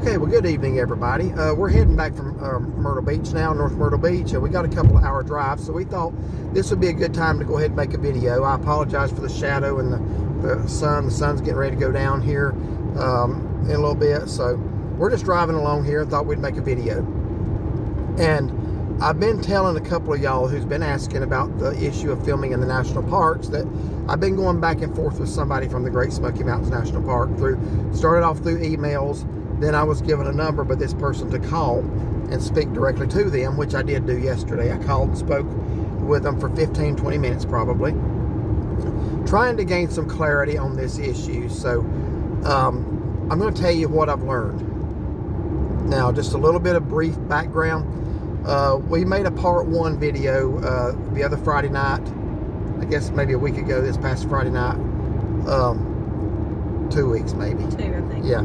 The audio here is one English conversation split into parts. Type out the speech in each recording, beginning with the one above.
Okay, well, good evening, everybody. We're heading back from Myrtle Beach now, North Myrtle Beach, and we got a couple of hour drive, so we thought this would be a good time to go ahead and make a video. I apologize for the shadow and the sun. The sun's getting ready to go down here in a little bit, so we're just driving along here and thought we'd make a video. And I've been telling a couple of y'all who's been asking about the issue of filming in the national parks that I've been going back and forth with somebody from the Great Smoky Mountains National Park. Started off through emails. Then I was given a number by this person to call and speak directly to them, which I did do yesterday. I called and spoke with them for 15-20 minutes probably, trying to gain some clarity on this issue. So I'm going to tell you what I've learned. Now, just a little bit of brief background. We made a part 1 video the other Friday night, I guess maybe a week ago, this past Friday night. 2 weeks maybe. 2, I think. Yeah.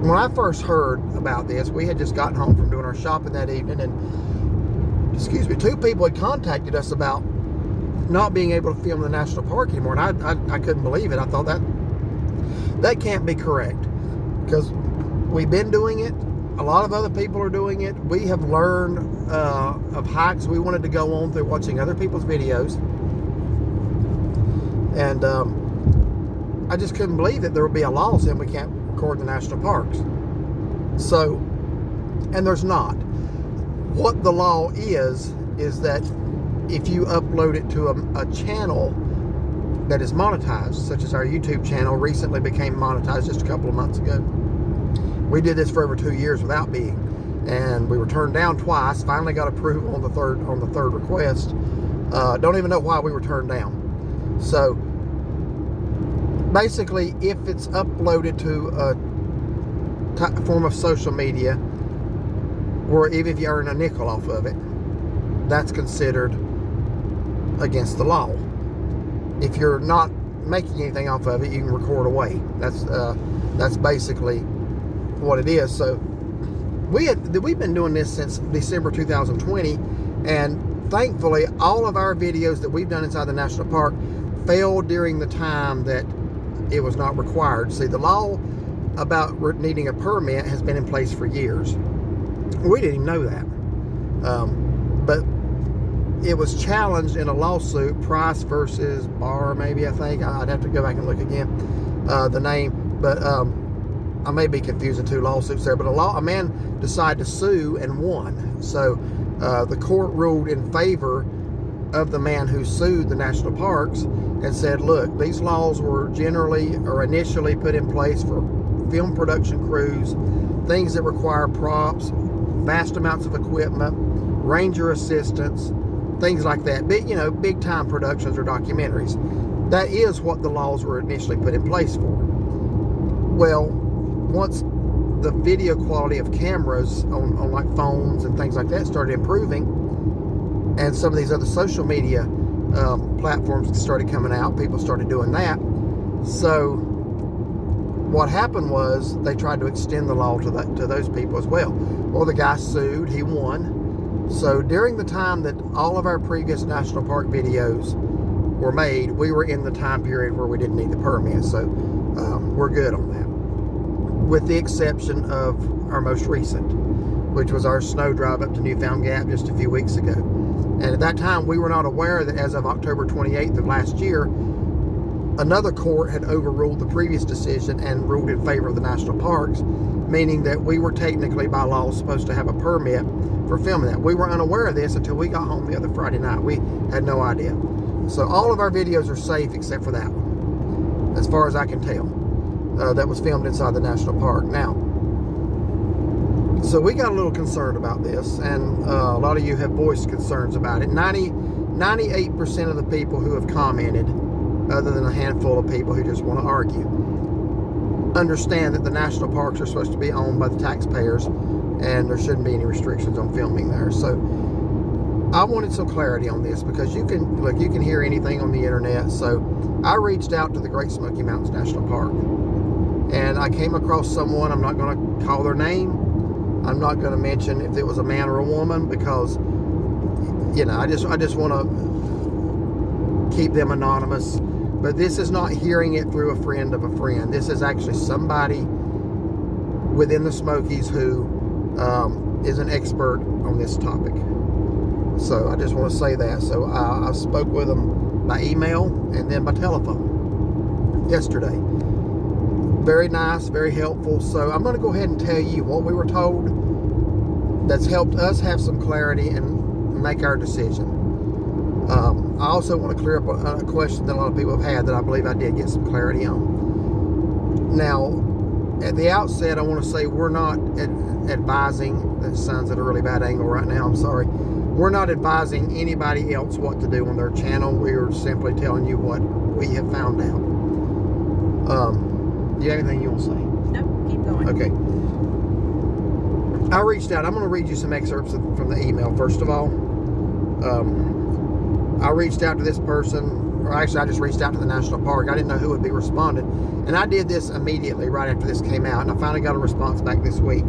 When I first heard about this, we had just gotten home from doing our shopping that evening, and, excuse me, 2 people had contacted us about not being able to film in the national park anymore, and I couldn't believe it. I thought that can't be correct, because we've been doing it. A lot of other people are doing it. We have learned of hikes we wanted to go on through watching other people's videos, and I just couldn't believe that there would be a law saying we can't record in the national parks. So, and there's not. What the law is that if you upload it to a channel that is monetized, such as our YouTube channel recently became monetized just a couple of months ago. We did this for over 2 years without being, and we were turned down twice. Finally got approval on the third request. Don't even know why we were turned down. So basically, if it's uploaded to a form of social media, or even if you earn a nickel off of it, that's considered against the law. If you're not making anything off of it, you can record away. That's basically what it is. So we've been doing this since December 2020, and thankfully all of our videos that we've done inside the national park failed during the time that it was not required. See, the law about needing a permit has been in place for years. We didn't even know that. But it was challenged in a lawsuit, Price versus Barr, maybe, I think. I'd have to go back and look again, the name. But I may be confusing 2 lawsuits there. But a man decided to sue and won. So the court ruled in favor of the man who sued the national parks and said, look, these laws were initially put in place for film production crews, things that require props, vast amounts of equipment, ranger assistance, things like that. Big time productions or documentaries. That is what the laws were initially put in place for. Well, once the video quality of cameras on like phones and things like that started improving, and some of these other social media platforms started coming out, people started doing that. So what happened was they tried to extend the law to those people as well. Well, the guy sued, he won. So during the time that all of our previous national park videos were made, we were in the time period where we didn't need the permit. So we're good on that, with the exception of our most recent, which was our snow drive up to Newfound Gap just a few weeks ago. And at that time, we were not aware that as of October 28th of last year, another court had overruled the previous decision and ruled in favor of the national parks, meaning that we were technically by law supposed to have a permit for filming that. We were unaware of this until we got home the other Friday night. We had no idea. So all of our videos are safe except for that one, as far as I can tell, that was filmed inside the national park. Now, so we got a little concerned about this, and a lot of you have voiced concerns about it. 98% of the people who have commented, other than a handful of people who just want to argue, understand that the national parks are supposed to be owned by the taxpayers, and there shouldn't be any restrictions on filming there. So I wanted some clarity on this, because you can hear anything on the internet. So I reached out to the Great Smoky Mountains National Park, and I came across someone. I'm not going to call their name. I'm not going to mention if it was a man or a woman, because I just want to keep them anonymous. But this is not hearing it through a friend of a friend. This is actually somebody within the Smokies who is an expert on this topic. So I just want to say that. So I spoke with them by email and then by telephone yesterday. Very nice, very helpful. So I'm going to go ahead and tell you what we were told that's helped us have some clarity and make our decision. I also want to clear up a question that a lot of people have had that I believe I did get some clarity on. Now, at the outset, I want to say we're not advising, that sounds at a really bad angle right now, I'm sorry. We're not advising anybody else what to do on their channel. We're simply telling you what we have found out. Do you have anything you want to say? No, keep going. Okay. I reached out. I'm going to read you some excerpts from the email, first of all. I reached out to this person, or actually I just reached out to the national park. I didn't know who would be responding. And I did this immediately right after this came out. And I finally got a response back this week.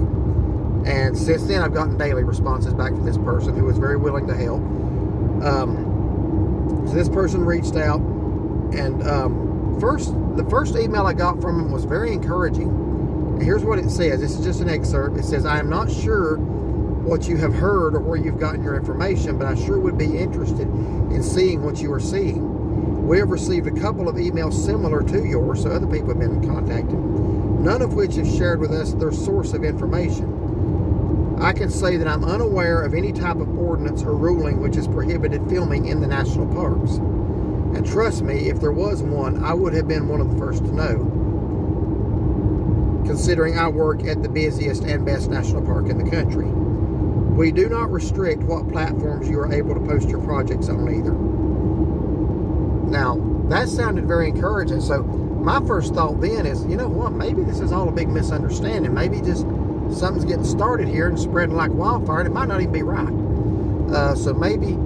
And since then, I've gotten daily responses back from this person who was very willing to help. So this person reached out. And the first email I got from him was very encouraging. And here's what it says. This is just an excerpt. It says, I am not sure what you have heard or where you've gotten your information, but I sure would be interested in seeing what you are seeing. We have received a couple of emails similar to yours, so other people have been contacted, none of which have shared with us their source of information. I can say that I'm unaware of any type of ordinance or ruling which has prohibited filming in the national parks. And trust me, if there was one, I would have been one of the first to know, considering I work at the busiest and best national park in the country. We do not restrict what platforms you are able to post your projects on either. Now, that sounded very encouraging. So my first thought then is, you know what, maybe this is all a big misunderstanding. Maybe just something's getting started here and spreading like wildfire, and it might not even be right. So maybe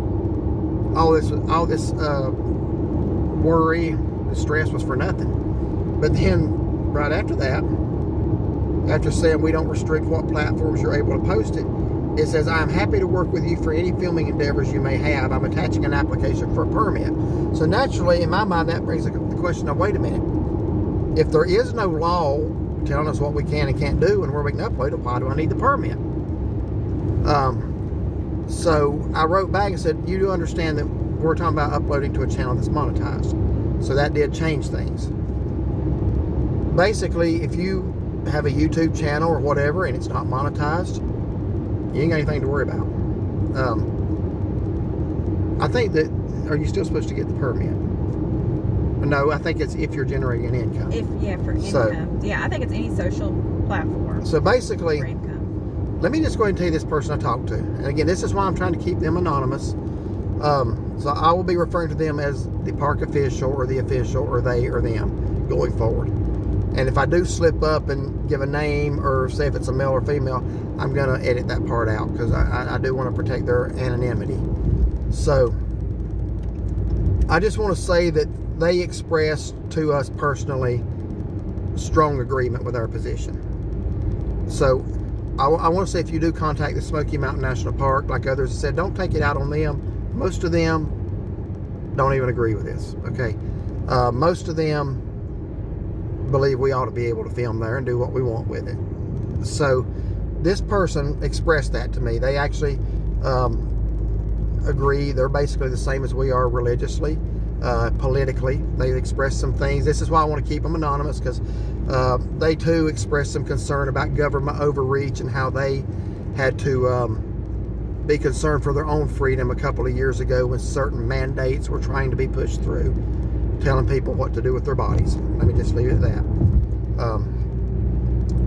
all this worry, stress was for nothing. But then right after that, after saying we don't restrict what platforms you're able to post it, it says, I am happy to work with you for any filming endeavors you may have. I'm attaching an application for a permit. So naturally, in my mind, that brings the question of, wait a minute. If there is no law telling us what we can and can't do and where we can upload it, why do I need the permit? So I wrote back and said, you do understand that we're talking about uploading to a channel that's monetized. So that did change things. Basically, if you have a YouTube channel or whatever and it's not monetized, you ain't got anything to worry about. I think that, are you still supposed to get the permit? No, I think it's if you're generating an income. For income. Yeah, I think it's any social platform. So basically, for income. Let me just go ahead and tell you this person I talked to. And again, this is why I'm trying to keep them anonymous. So I will be referring to them as the park official or the official or they or them going forward. And if I do slip up and give a name or say if it's a male or female, I'm going to edit that part out because I do want to protect their anonymity. So I just want to say that they expressed to us personally strong agreement with our position. So I want to say, if you do contact the Smoky Mountain National Park, like others have said, don't take it out on them. Most of them don't even agree with this. Okay. Most of them believe we ought to be able to film there and do what we want with it. So this person expressed that to me. They actually agree. They're basically the same as we are religiously, politically. They've expressed some things. This is why I want to keep them anonymous, because they too expressed some concern about government overreach and how they had to be concerned for their own freedom a couple of years ago when certain mandates were trying to be pushed through, telling people what to do with their bodies. Let me just leave it at that.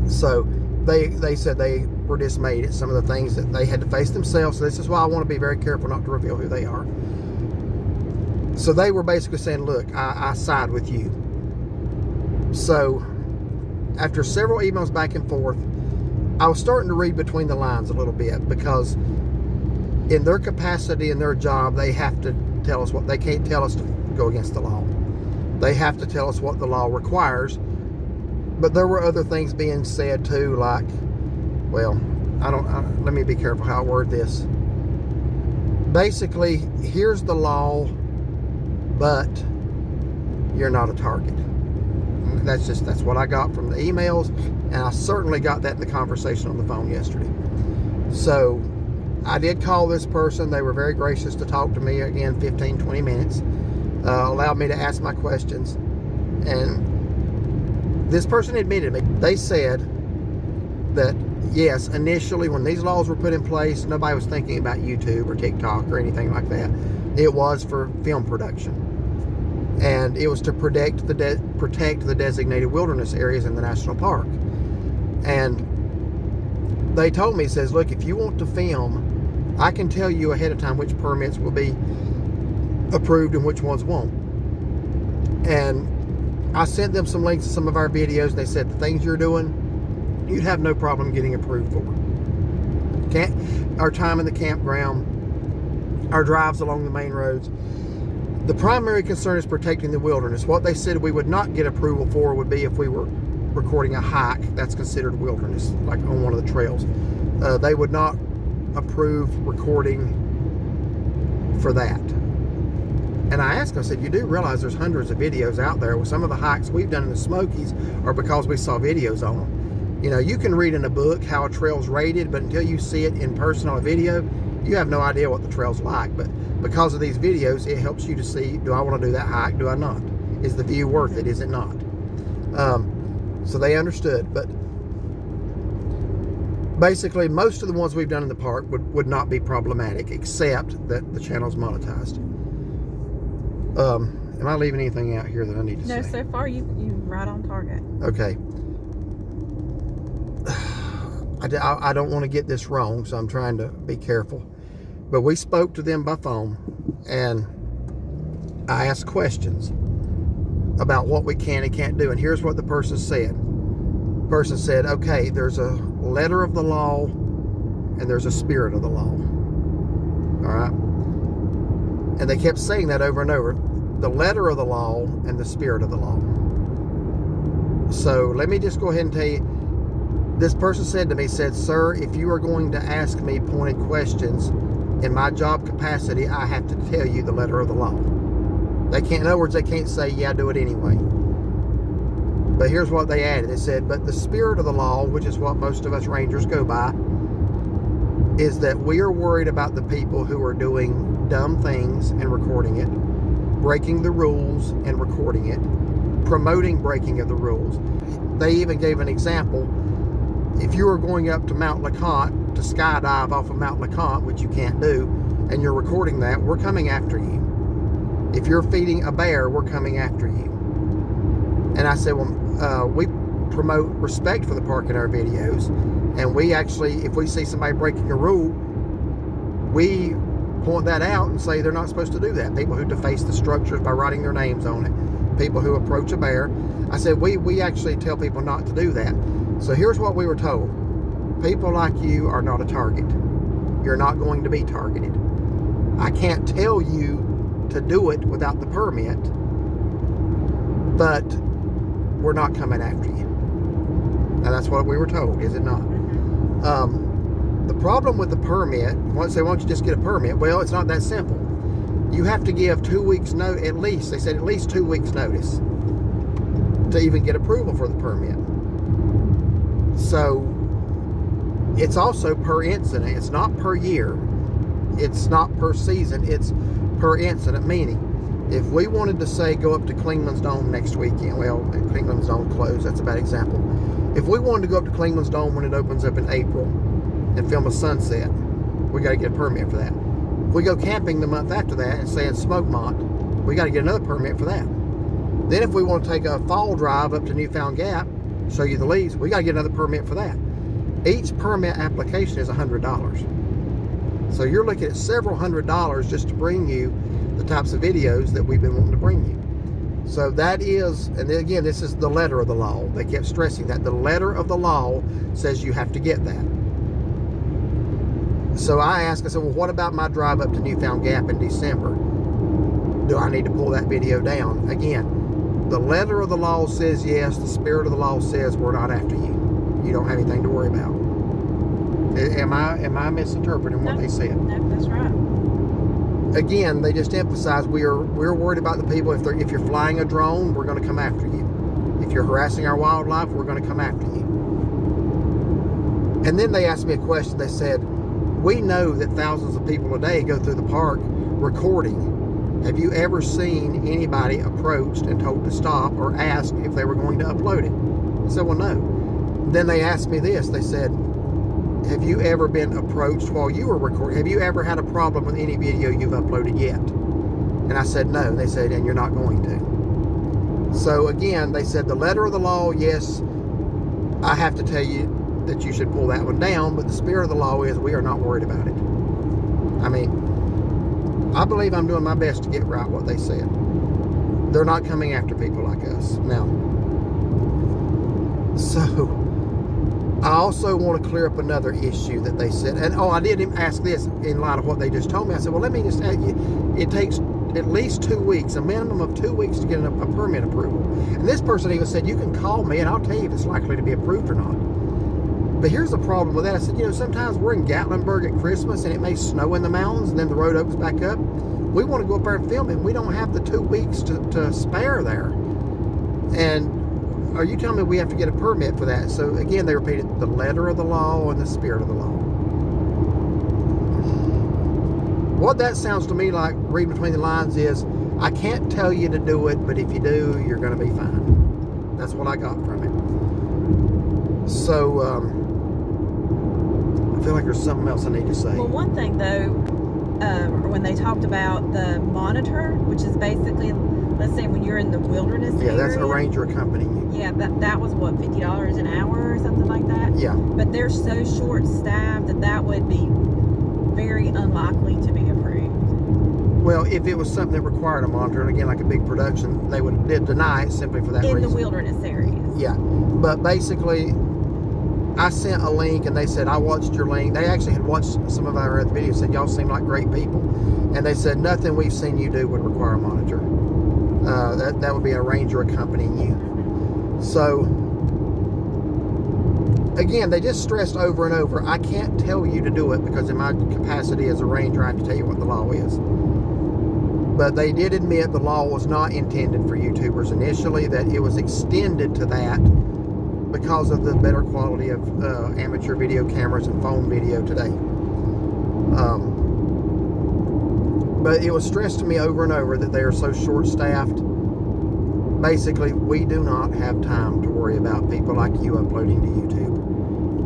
So they said they were dismayed at some of the things that they had to face themselves. So this is why I want to be very careful not to reveal who they are. So they were basically saying, look, I side with you. So after several emails back and forth, I was starting to read between the lines a little bit, because in their capacity in their job, they have to tell us what, they can't tell us to go against the law. They have to tell us what the law requires. But there were other things being said too, like, well, let me be careful how I word this. Basically, here's the law, but you're not a target. That's what I got from the emails, and I certainly got that in the conversation on the phone yesterday. So I did call this person. They were very gracious to talk to me again, 15-20 minutes, allowed me to ask my questions, and this person admitted me. They said that yes, initially when these laws were put in place, nobody was thinking about YouTube or TikTok or anything like that. It was for film production, and it was to protect the designated wilderness areas in the national park. And they told me, says, look, if you want to film, I can tell you ahead of time which permits will be approved and which ones won't. And I sent them some links to some of our videos. They said the things you're doing, you'd have no problem getting approved for. Our time in the campground, our drives along the main roads. The primary concern is protecting the wilderness. What they said we would not get approval for would be if we were recording a hike that's considered wilderness, like on one of the trails. They would not approve recording for that. And I asked them, I said, you do realize there's hundreds of videos out there. With some of the hikes we've done in the Smokies are because we saw videos on them. You know, you can read in a book how a trail's rated, but until you see it in person on a video, you have no idea what the trail's like. But because of these videos, it helps you to see, do I want to do that hike? Do I not? Is the view worth it? Is it not? So they understood. But basically, most of the ones we've done in the park would not be problematic, except that the channel's monetized. Am I leaving anything out here that I need to say? No, so far you right on target. Okay. I don't want to get this wrong, so I'm trying to be careful. But we spoke to them by phone, and I asked questions about what we can and can't do. And here's what the person said. The person said, okay, there's a letter of the law and there's a spirit of the law. All right? And they kept saying that over and over. The letter of the law and the spirit of the law. So let me just go ahead and tell you, this person said to me, said, sir, if you are going to ask me pointed questions in my job capacity, I have to tell you the letter of the law. They can't, in other words, they can't say, yeah, do it anyway. But here's what they added. They said, but the spirit of the law, which is what most of us rangers go by, is that we are worried about the people who are doing dumb things and recording it, breaking the rules and recording it, promoting breaking of the rules. They even gave an example. If you are going up to Mount LeConte to skydive off of Mount LeConte, which you can't do, and you're recording that, we're coming after you. If you're feeding a bear, we're coming after you. And I said, well, we promote respect for the park in our videos. And we actually, if we see somebody breaking a rule, we point that out and say they're not supposed to do that. People who deface the structures by writing their names on it. People who approach a bear. I said, we actually tell people not to do that. So here's what we were told. People like you are not a target. You're not going to be targeted. I can't tell you to do it without the permit, but we're not coming after you. Now that's what we were told, is it not? The problem with the permit, once they want you to just get a permit, well, it's not that simple. You have to give 2 weeks notice, at least, they said at least 2 weeks notice to even get approval for the permit. So it's also per incident. It's not per year. It's not per season. It's per incident, meaning if we wanted to say go up to Clingman's Dome next weekend, well, Clingman's Dome closed, that's a bad example. If we wanted to go up to Clingman's Dome when it opens up in April and film a sunset, we got to get a permit for that. If we go camping the month after that and say in Smokemont, we got to get another permit for that. Then if we want to take a fall drive up to Newfound Gap, show you the leaves, we got to get another permit for that. Each permit application is $100. So you're looking at several $100s just to bring you the types of videos that we've been wanting to bring you. So that is, and again, this is the letter of the law. They kept stressing that. The letter of the law says you have to get that. So I asked, I said, well, what about my drive up to Newfound Gap in December? Do I need to pull that video down? Again, the letter of the law says yes. The spirit of the law says we're not after you. You don't have anything to worry about. Am I misinterpreting what they said? No, that's right. Again, they just emphasize we're worried about the people. If you're flying a drone, we're going to come after you. If if you're harassing our wildlife, we're going to come after you. And then they asked me a question. They said, we know that thousands of people a day go through the park recording. Have you ever seen anybody approached and told to stop or asked if they were going to upload it? I said, well, no. Then they asked me this. They said, have you ever been approached while you were recording? Have you ever had a problem with any video you've uploaded yet? And I said, no. They said, and you're not going to. So again, they said the letter of the law, yes, I have to tell you that you should pull that one down, but the spirit of the law is we are not worried about it. I mean, I believe I'm doing my best to get right what they said. They're not coming after people like us. Now, so I also want to clear up another issue that they said. And I did ask this in light of what they just told me. I said, well, let me just add you, it takes at least 2 weeks, a minimum of 2 weeks to get a permit approval. And this person even said, you can call me and I'll tell you if it's likely to be approved or not. But here's the problem with that. I said, sometimes we're in Gatlinburg at Christmas and it may snow in the mountains and then the road opens back up. We want to go up there and film it. We don't have the 2 weeks to spare there. And are you telling me we have to get a permit for that? So again, they repeated the letter of the law and the spirit of the law. What that sounds to me like, reading between the lines, is I can't tell you to do it, but if you do, you're going to be fine. That's what I got from it. So, I feel like there's something else I need to say. Well, one thing though, when they talked about the monitor, which is basically, let's say when you're in the wilderness area. Yeah, that's a ranger accompanying you. Yeah, that was what, $50 an hour or something like that? Yeah. But they're so short-staffed that would be very unlikely to be approved. Well, if it was something that required a monitor, and again, like a big production, they would deny it simply for that reason. In the wilderness areas. Yeah. But basically, I sent a link and they said, I watched your link. They actually had watched some of our other videos, said, y'all seem like great people. And they said, nothing we've seen you do would require a monitor. That would be a ranger accompanying you. So, again, they just stressed over and over, I can't tell you to do it because in my capacity as a ranger, I have to tell you what the law is. But they did admit the law was not intended for YouTubers initially, that it was extended to that because of the better quality of amateur video cameras and phone video today. But it was stressed to me over and over that they are so short-staffed. Basically, we do not have time to worry about people like you uploading to YouTube.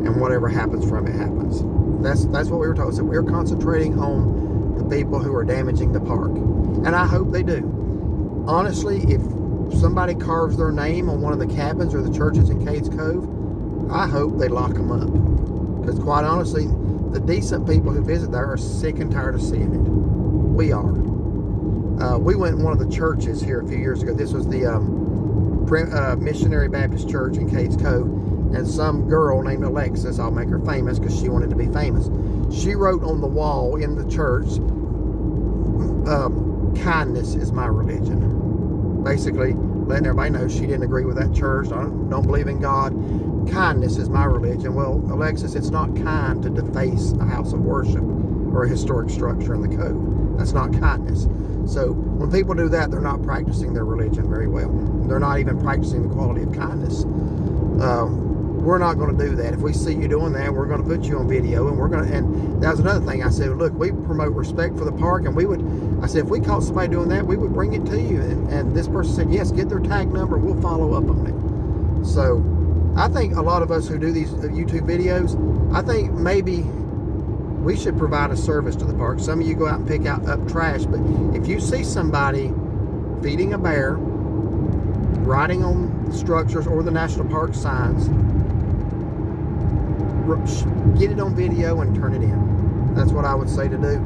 And whatever happens from it happens. That's what we were told. So we're concentrating on the people who are damaging the park. And I hope they do. Honestly, if somebody carves their name on one of the cabins or the churches in Cades Cove, I hope they lock them up. Because quite honestly, the decent people who visit there are sick and tired of seeing it. We are. We went in one of the churches here a few years ago. This was the Missionary Baptist Church in Cades Cove. And some girl named Alexis, I'll make her famous because she wanted to be famous. She wrote on the wall in the church, kindness is my religion. Basically, letting everybody know she didn't agree with that church. I don't believe in God. Kindness is my religion. Well, Alexis, it's not kind to deface a house of worship or a historic structure in the cove. That's not kindness. So when people do that, they're not practicing their religion very well. They're not even practicing the quality of kindness. We're not going to do that. If we see you doing that, we're going to put you on video, and and that was another thing. I said, look, we promote respect for the park, and I said, if we caught somebody doing that, we would bring it to you. And this person said, yes, get their tag number, we'll follow up on it. So I think a lot of us who do these YouTube videos, I think maybe we should provide a service to the park. Some of you go out and pick up trash, but if you see somebody feeding a bear, riding on structures or the national park signs, get it on video and turn it in. That's what I would say to do.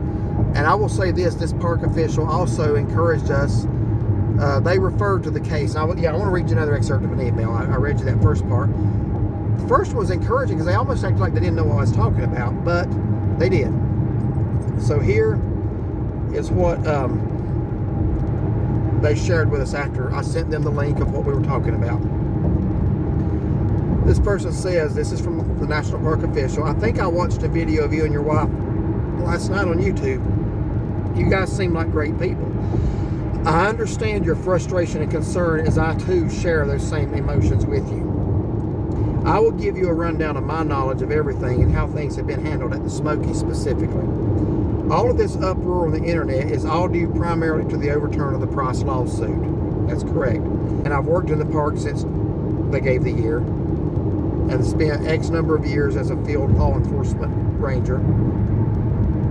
And I will say this park official also encouraged us. They referred to the case. I want to read you another excerpt of an email. I read you that first part. The first one was encouraging because they almost acted like they didn't know what I was talking about, but they did. So here is what they shared with us after I sent them the link of what we were talking about. This person says, this is from the National Park official, I think I watched a video of you and your wife last night on YouTube. You guys seem like great people. I understand your frustration and concern, as I too share those same emotions with you. I will give you a rundown of my knowledge of everything and how things have been handled at the Smokies specifically. All of this uproar on the internet is all due primarily to the overturn of the Price lawsuit. That's correct. And I've worked in the park since they gave the year, and spent X number of years as a field law enforcement ranger,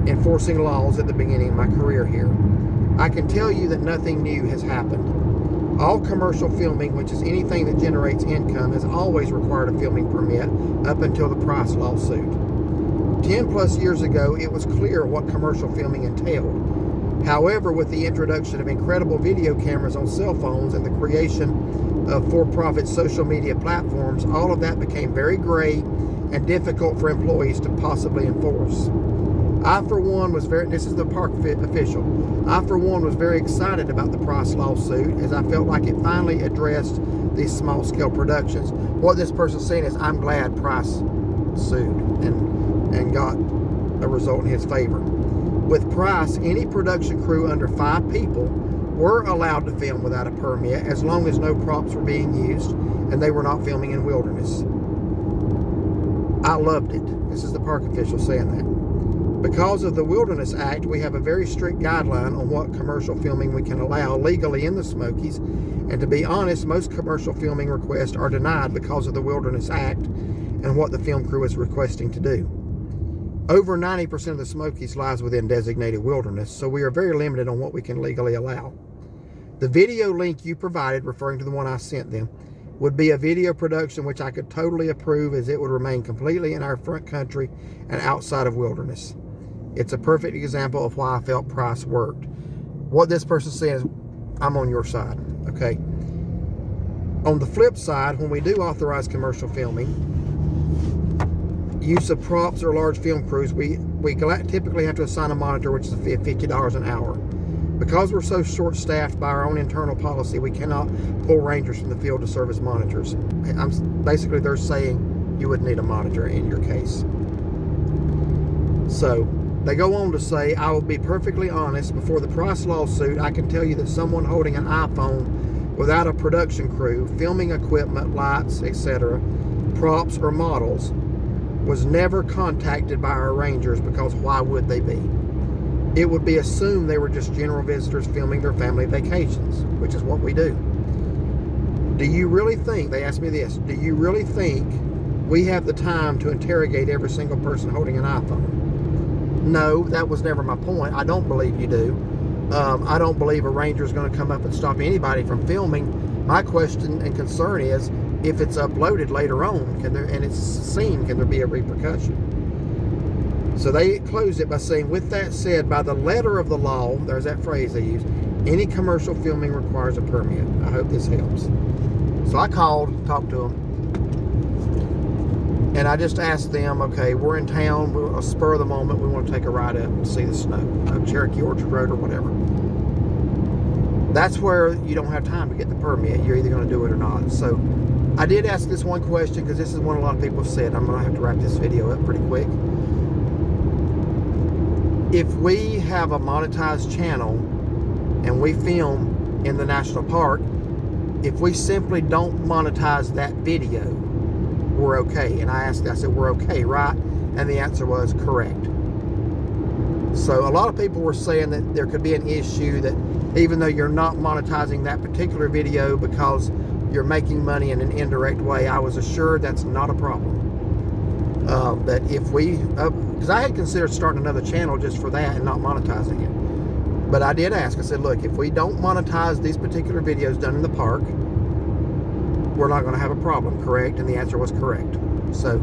enforcing laws at the beginning of my career here. I can tell you that nothing new has happened. All commercial filming, which is anything that generates income, has always required a filming permit up until the Price lawsuit. 10 plus years ago, it was clear what commercial filming entailed. However, with the introduction of incredible video cameras on cell phones and the creation of for-profit social media platforms, all of that became very gray and difficult for employees to possibly enforce. I, for one, this is the park official, I, for one, was very excited about the Price lawsuit, as I felt like it finally addressed these small-scale productions. What this person's saying is, I'm glad Price sued and got a result in his favor. With Price, any production crew under 5 people were allowed to film without a permit, as long as no props were being used and they were not filming in wilderness. I loved it. This is the park official saying that. Because of the Wilderness Act, we have a very strict guideline on what commercial filming we can allow legally in the Smokies. And to be honest, most commercial filming requests are denied because of the Wilderness Act and what the film crew is requesting to do. Over 90% of the Smokies lies within designated wilderness, so we are very limited on what we can legally allow. The video link you provided, referring to the one I sent them, would be a video production which I could totally approve, as it would remain completely in our front country and outside of wilderness. It's a perfect example of why I felt Price worked. What this person says, I'm on your side, okay? On the flip side, when we do authorize commercial filming, use of props or large film crews, we typically have to assign a monitor, which is $50 an hour. Because we're so short-staffed by our own internal policy, we cannot pull rangers from the field to serve as monitors. Basically, they're saying you would need a monitor in your case. So they go on to say, I will be perfectly honest, before the Price lawsuit, I can tell you that someone holding an iPhone without a production crew, filming equipment, lights, etc., props or models, was never contacted by our rangers, because why would they be? It would be assumed they were just general visitors filming their family vacations, which is what we do. Do you really think, they asked me this, do you really think we have the time to interrogate every single person holding an iPhone? No, that was never my point. I don't believe you do. I don't believe a ranger is going to come up and stop anybody from filming. My question and concern is, if it's uploaded later on, and it's seen, can there be a repercussion? So they closed it by saying, with that said, by the letter of the law, there's that phrase they use, any commercial filming requires a permit. I hope this helps. So I called, talked to them, and I just asked them, okay, we're in town, we're a spur of the moment, we want to take a ride up and see the snow, Cherokee Orchard Road or whatever. That's where you don't have time to get the permit. You're either going to do it or not. So I did ask this one question, because this is one a lot of people have said. I'm going to have to wrap this video up pretty quick. If we have a monetized channel and we film in the national park, if we simply don't monetize that video, we're okay. And I said, we're okay, right? And the answer was correct. So a lot of people were saying that there could be an issue that even though you're not monetizing that particular video because you're making money in an indirect way, I was assured that's not a problem. That if we, because I had considered starting another channel just for that and not monetizing it. But I did ask, I said, look, if we don't monetize these particular videos done in the park, we're not going to have a problem, correct? And the answer was correct. So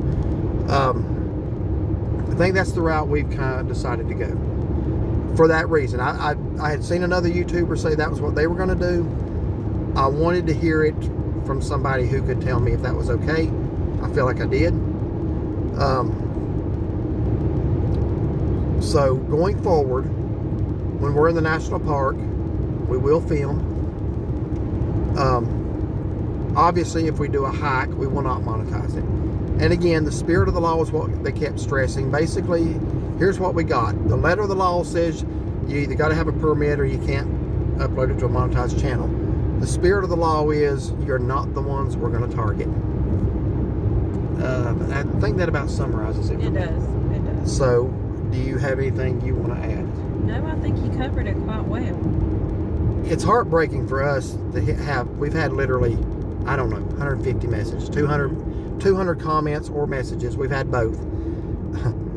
I think that's the route we've kind of decided to go. For that reason, I had seen another YouTuber say that was what they were going to do. I wanted to hear it from somebody who could tell me if that was okay. I feel like I did. So going forward, when we're in the national park, we will film. Obviously, if we do a hike, we will not monetize it. And again, the spirit of the law is what they kept stressing. Basically, here's what we got. The letter of the law says you either got to have a permit or you can't upload it to a monetized channel. The spirit of the law is you're not the ones we're going to target. I think that about summarizes it. It does. It does. So, do you have anything you want to add? No, I think you covered it quite well. It's heartbreaking for us to we've had literally, I don't know, 150 messages, 200 comments or messages. We've had both.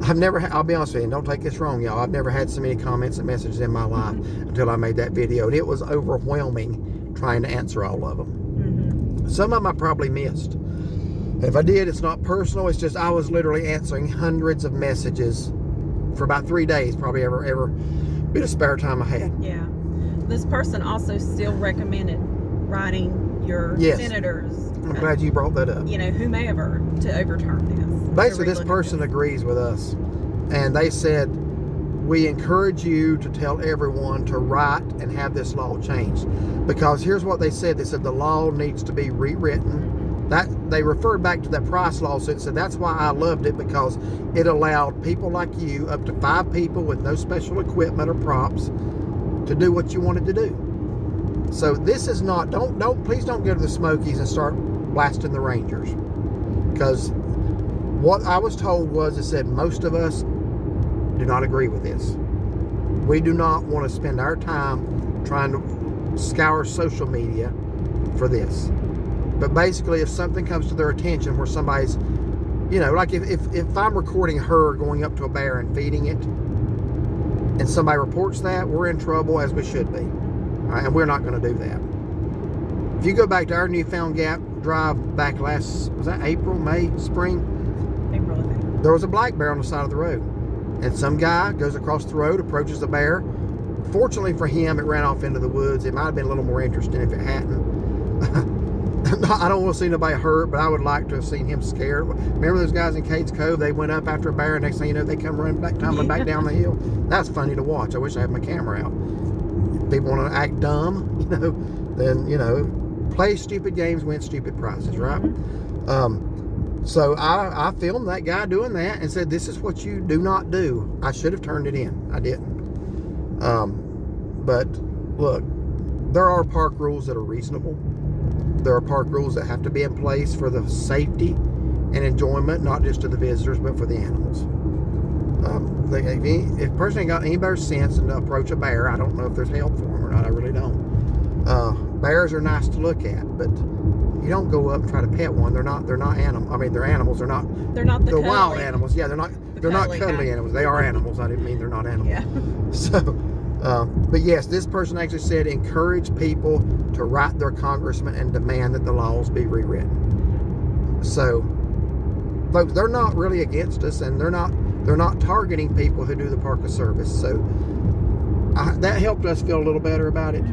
I'll be honest with you, and don't take this wrong, y'all. I've never had so many comments and messages in my life until I made that video. And it was overwhelming trying to answer all of them. Mm-hmm. Some of them I probably missed. If I did, it's not personal. It's just I was literally answering hundreds of messages for about 3 days, probably every bit of spare time I had. Yeah. This person also still recommended writing your senators. I'm glad you brought that up. Whomever to overturn this. Basically, this person agrees with us. And they said, we encourage you to tell everyone to write and have this law changed. Because here's what they said. They said the law needs to be rewritten. That they referred back to that Price lawsuit and said that's why I loved it, because it allowed people like you, up to 5 people with no special equipment or props, to do what you wanted to do. So this is not, please don't go to the Smokies and start blasting the Rangers. Because what I was told was, it said most of us do not agree with this. We do not want to spend our time trying to scour social media for this. But basically, if something comes to their attention where somebody's, like if I'm recording her going up to a bear and feeding it, and somebody reports that, we're in trouble, as we should be. All right, and we're not going to do that. If you go back to our Newfound Gap drive back was that April, May, spring? April, I think. There was a black bear on the side of the road. And some guy goes across the road, approaches the bear. Fortunately for him, it ran off into the woods. It might have been a little more interesting if it hadn't. I don't want to see nobody hurt, but I would like to have seen him scared. Remember those guys in Cades Cove? They went up after a bear, and next thing you know, they come running back, tumbling back down the hill. That's funny to watch. I wish I had my camera out. If people want to act dumb, then, play stupid games, win stupid prizes, right? So I filmed that guy doing that and said, this is what you do not do. I should have turned it in. I didn't. But look, there are park rules that are reasonable. There are park rules that have to be in place for the safety and enjoyment, not just to the visitors, but for the animals. If a person ain't got any better sense than to approach a bear, I don't know if there's help for them or not. I really don't. Bears are nice to look at, but you don't go up and try to pet one. They're not animals. I mean, they're animals. They're not the wild animals. Yeah, they're not cuddly animals. They are animals. I didn't mean they're not animals. Yeah. So, but yes, this person actually said encourage people to write their congressman and demand that the laws be rewritten. So, folks, they're not really against us, and they're not targeting people who do the park a service. So that helped us feel a little better about it.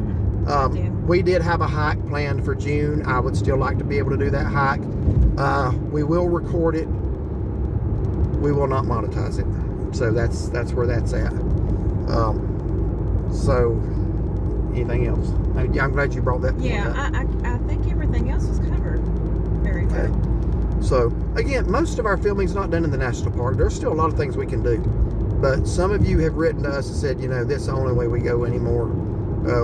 We did have a hike planned for June. I would still like to be able to do that hike. We will record it. We will not monetize it. So that's where that's at. So anything else? I'm glad you brought that point up. I think everything else was covered very good. Okay. So again, most of our filming is not done in the national park. There's still a lot of things we can do. But some of you have written to us and said, this is the only way we go anymore.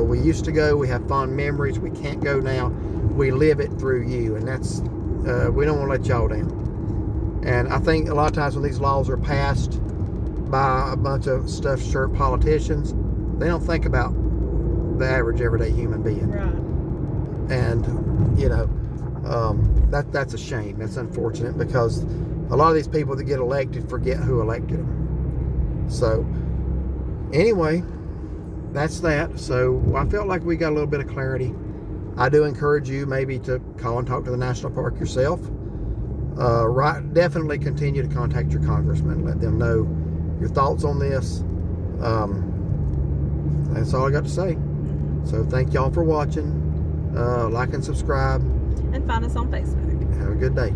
We used to go. We have fond memories. We can't go now. We live it through you, and that's we don't want to let y'all down. And I think a lot of times when these laws are passed by a bunch of stuffed shirt politicians, they don't think about the average everyday human being. Right. And that's a shame. That's unfortunate, because a lot of these people that get elected forget who elected them. So anyway, that's that. So I felt like we got a little bit of clarity. I do encourage you maybe to call and talk to the national park yourself. Definitely continue to contact your congressman. Let them know your thoughts on this. That's all I got to say. So thank y'all for watching. Like and subscribe. And find us on Facebook. Have a good day.